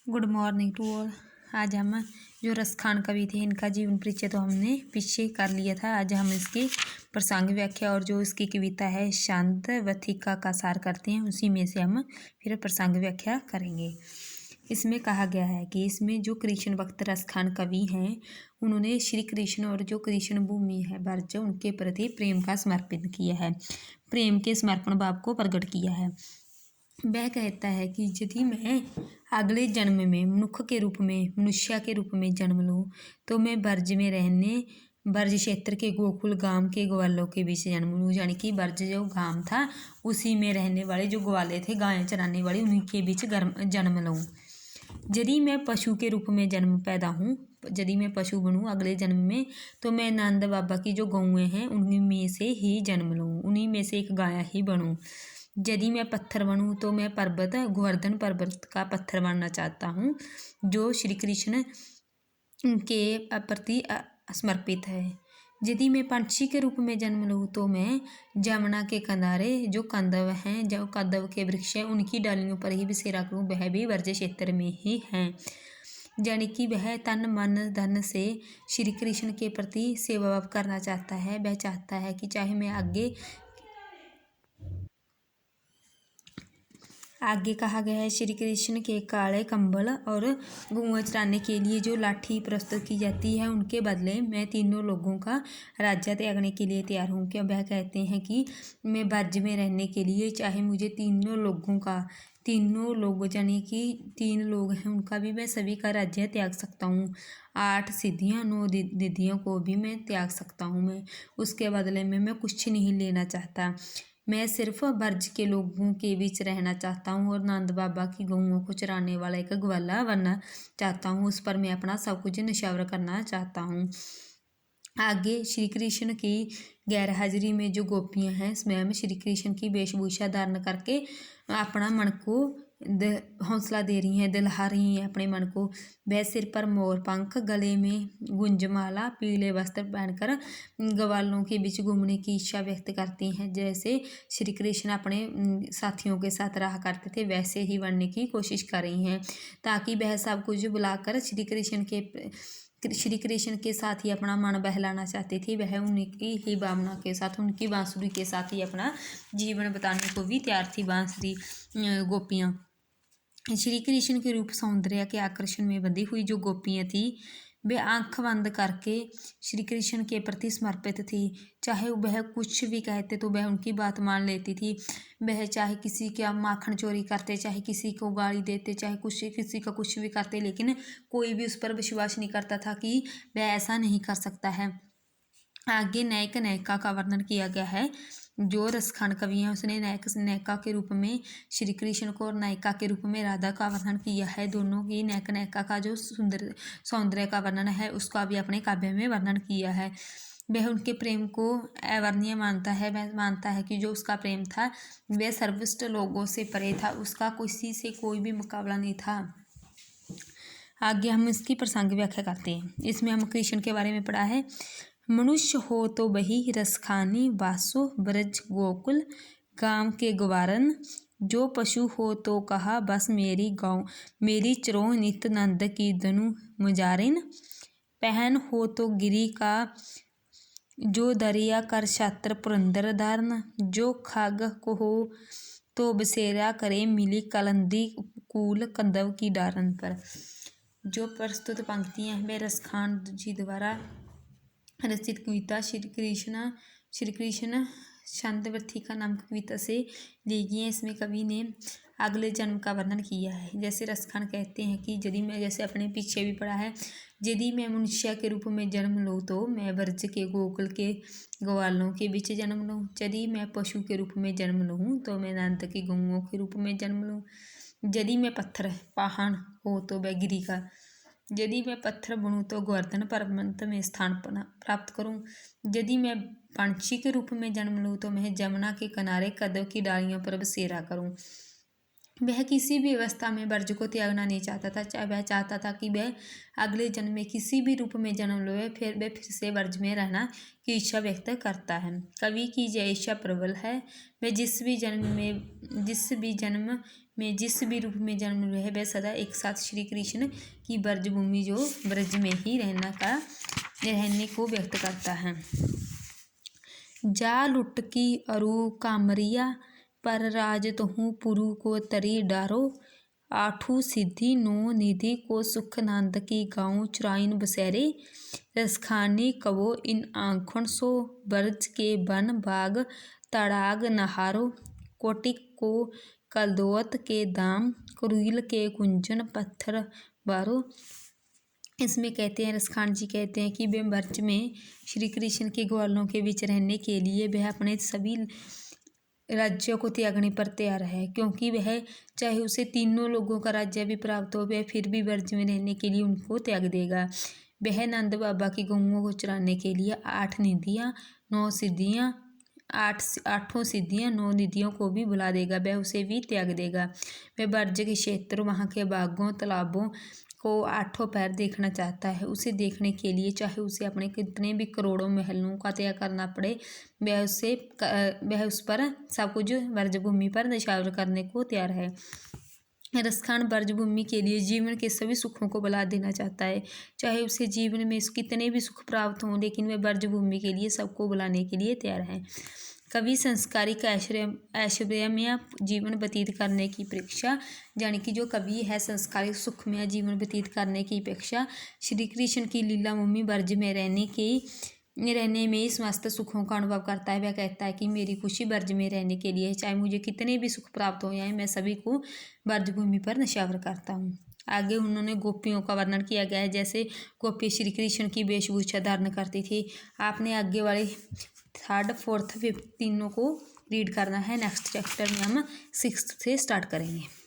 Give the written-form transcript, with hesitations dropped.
Good morning to all. आज हम जो रसखान कवि थे इनका जीवन परिचय तो हमने पीछे कर लिया था। आज हम इसकी प्रसंग व्याख्या और जो इसकी कविता है शांत वथिका का सार करते हैं, उसी में से हम फिर प्रसंग व्याख्या करेंगे। इसमें कहा गया है कि इसमें जो कृष्ण भक्त रसखान कवि हैं उन्होंने श्री कृष्ण और जो कृष्ण भूमि है ब्रज उनके प्रति प्रेम का समर्पित किया है, प्रेम के समर्पण भाव को प्रकट किया है। वह कहता है कि यदि मैं अगले जन्म में मनुष्य के रूप में जन्म लूँ तो मैं ब्रज में रहने ब्रज क्षेत्र के गोकुल गांव के ग्वालों के बीच जन्म लूँ, यानी कि ब्रज जो गांव था उसी में रहने वाले जो ग्वाले थे गायें चराने वाले उन्हीं के बीच जन्म लूँ। यदि मैं पशु के रूप में जन्म पैदा हूँ, यदि मैं पशु बनूँ अगले जन्म में तो मैं नंद बाबा की जो गौएँ हैं उन्हीं में से ही जन्म लूँ, उन्हीं में से एक गाय ही बनूँ। यदि मैं पत्थर बनूँ तो मैं गोवर्धन पर्वत का पत्थर बनना चाहता हूँ जो श्री कृष्ण के प्रति समर्पित है। यदि मैं पंछी के रूप में जन्म लूँ तो मैं जमुना के किनारे जो कंदव हैं, जो कंदव के वृक्ष हैं उनकी डालियों पर ही बसेरा करूँ, वह भी ब्रज क्षेत्र में ही हैं। यानी कि वह तन मन धन से श्री कृष्ण के प्रति सेवा भाव करना चाहता है। वह चाहता है कि चाहे मैं आगे कहा गया है श्री कृष्ण के काले कंबल और गौएं चराने के लिए जो लाठी प्रस्तुत की जाती है उनके बदले मैं तीनों लोगों का राज्य त्यागने के लिए तैयार हूँ। क्या वह कहते हैं कि मैं ब्रज में रहने के लिए चाहे मुझे तीनों लोग यानी कि 3 लोग हैं उनका भी मैं सभी का राज्य त्याग सकता हूँ। 8 सिद्धियाँ 9 निधियों को भी मैं त्याग सकता हूँ। मैं उसके बदले में मैं कुछ नहीं लेना चाहता। मैं सिर्फ ब्रज के लोगों के बीच रहना चाहता हूँ और नंद बाबा की गौओं को चराने वाला एक ग्वाला बनना चाहता हूँ। उस पर मैं अपना सब कुछ निछावर करना चाहता हूँ। आगे श्री कृष्ण की गैर हाजिरी में जो गोपियाँ हैं स्वयं श्री कृष्ण की वेशभूषा धारण करके अपना मन को हौसला दे रही हैं, दिलहा रही हैं अपने मन को। वह सिर पर मोर पंख, गले में गुंजमाला, पीले वस्त्र पहनकर ग्वालों के बीच घूमने की इच्छा व्यक्त करती हैं। जैसे श्री कृष्ण अपने साथियों के साथ रहा करते थे वैसे ही बनने की कोशिश कर रही हैं, ताकि वह सब कुछ बुलाकर श्री कृष्ण के साथ ही अपना मन बहलाना चाहती थी। वह उनकी ही भावना के साथ उनकी बांसुरी के साथ ही अपना जीवन बताने को भी तैयार थी बांसुरी गोपियाँ। श्री कृष्ण के रूप सौंदर्य के आकर्षण में बंधी हुई जो गोपियाँ थी वे आंख बंद करके श्री कृष्ण के प्रति समर्पित थी। चाहे वह कुछ भी कहते तो वह उनकी बात मान लेती थी। वह चाहे किसी का माखन चोरी करते, चाहे किसी को गाली देते, चाहे किसी का कुछ भी करते, लेकिन कोई भी उस पर विश्वास नहीं करता था कि वह ऐसा नहीं कर सकता है। आगे नायिका का वर्णन किया गया है। जो रसखान कवि है उसने नायिका के रूप में श्री कृष्ण को और नायिका के रूप में राधा का वर्णन किया है। दोनों की नायिका का जो सुंदर सौंदर्य का वर्णन है उसका भी अपने काव्य में वर्णन किया है। वह उनके प्रेम को अवर्णनीय मानता है। वह मानता है कि जो उसका प्रेम था वह सर्वश्रेष्ठ लोगों से परे था, उसका किसी से कोई भी मुकाबला नहीं था। आगे हम इसकी प्रसंग व्याख्या करते हैं। इसमें हम कृष्ण के बारे में पढ़ा है। मनुष्य हो तो वही रसखानी, वासो ब्रज गोकुल गांव के ग्वारन। जो पशु हो तो कहा बस मेरी चरो नित नंद की धनु मुजारिन। पहन हो तो गिरी का जो दरिया कर छात्र पुरंदर धारण। जो खाग को हो तो बसेरा करे मिली कलंदी कूल कंदव की डारन पर। जो प्रस्तुत पंक्तियाँ वे रसखान जी द्वारा रचित कविता श्री कृष्ण शांत वथिका नामक कविता से ली गई है। इसमें कवि ने अगले जन्म का वर्णन किया है। जैसे रसखान कहते हैं कि यदि मैं, जैसे अपने पीछे भी पढ़ा है, यदि मैं मनुष्य के रूप में जन्म लूँ तो मैं ब्रज के गोकुल के ग्वालों के बीच जन्म लूँ। यदि मैं पशु के रूप में जन्म लूँ तो मैं नंद की गौओं के रूप में जन्म लूँ। यदि मैं पहाड़ हो तो वह गिरी का, यदि मैं पत्थर बनूँ तो गोवर्धन पर्वत में स्थान प्राप्त करूँ। यदि मैं पंछी के रूप में जन्म लूँ तो मैं जमुना के किनारे कदव की डालियों पर बसेरा करूँ। वह किसी भी अवस्था में ब्रज को त्यागना नहीं चाहता था। वह चाहता था कि वह अगले जन्म में किसी भी रूप में जन्म ले, फिर वह फिर से ब्रज में रहना की इच्छा व्यक्त करता है। कवि की यह इच्छा प्रबल है। वह जिस भी जन्म में जिस भी रूप में जन्म ले, वह सदा एक साथ श्री कृष्ण की ब्रजभूमि जो ब्रज में ही रहने को व्यक्त करता है। जा लुटकी अरु कामरिया, पर राज तहु पुरु को तरी डारो। आठू सिद्धि नौ निधि को सुख नंद की गाँव, चुराइन बसेरे रसखानी कवो इन आँखन सो। ब्रज के वन बाग तड़ाग नहारो, कोटिक को कलदोत के दाम, कुरील के कुंजन पत्थर बारो। इसमें कहते हैं, रसखान जी कहते हैं कि वे ब्रज में श्री कृष्ण के ग्वालों के बीच रहने के लिए वह अपने सभी राज्यों को त्यागने पर तैयार है, क्योंकि वह चाहे उसे तीनों लोगों का राज्य भी प्राप्त हो, वह फिर भी ब्रज में रहने के लिए उनको त्याग देगा। वह नंद बाबा की गऊओं को चुराने के लिए आठों सिद्धियां 9 निधियों को भी बुला देगा, वह उसे भी त्याग देगा। वह ब्रज के क्षेत्र, वहाँ के बागों तालाबों को आठों पैर देखना चाहता है। उसे देखने के लिए चाहे उसे अपने कितने भी करोड़ों महलों का त्याग करना पड़े, वह उस पर सब कुछ ब्रजभूमि पर निछावर करने को तैयार है। रसखान ब्रजभूमि के लिए जीवन के सभी सुखों को बुला देना चाहता है। चाहे उसे जीवन में कितने भी सुख प्राप्त हों, लेकिन वह ब्रजभूमि के लिए सबको बुलाने के लिए तैयार है। कवि संस्कारिक ऐश्वर्यमय जीवन व्यतीत करने की अपेक्षा, यानी कि जो कवि है संस्कारिक सुखमय जीवन व्यतीत करने की अपेक्षा श्री कृष्ण की लीला भूमि ब्रज में रहने में ही समस्त सुखों का अनुभव करता है। वह कहता है कि मेरी खुशी ब्रज में रहने के लिए, चाहे मुझे कितने भी सुख प्राप्त हो जाए, मैं सभी को ब्रजभूमि पर निछावर करता हूँ। आगे उन्होंने गोपियों का वर्णन किया गया है, जैसे गोपी श्री कृष्ण की वेशभूषा धारण करती थी। आपने आगे वाले 3rd, 4th, 5th तीनों को रीड करना है। नेक्स्ट चैप्टर में हम 6th से स्टार्ट करेंगे।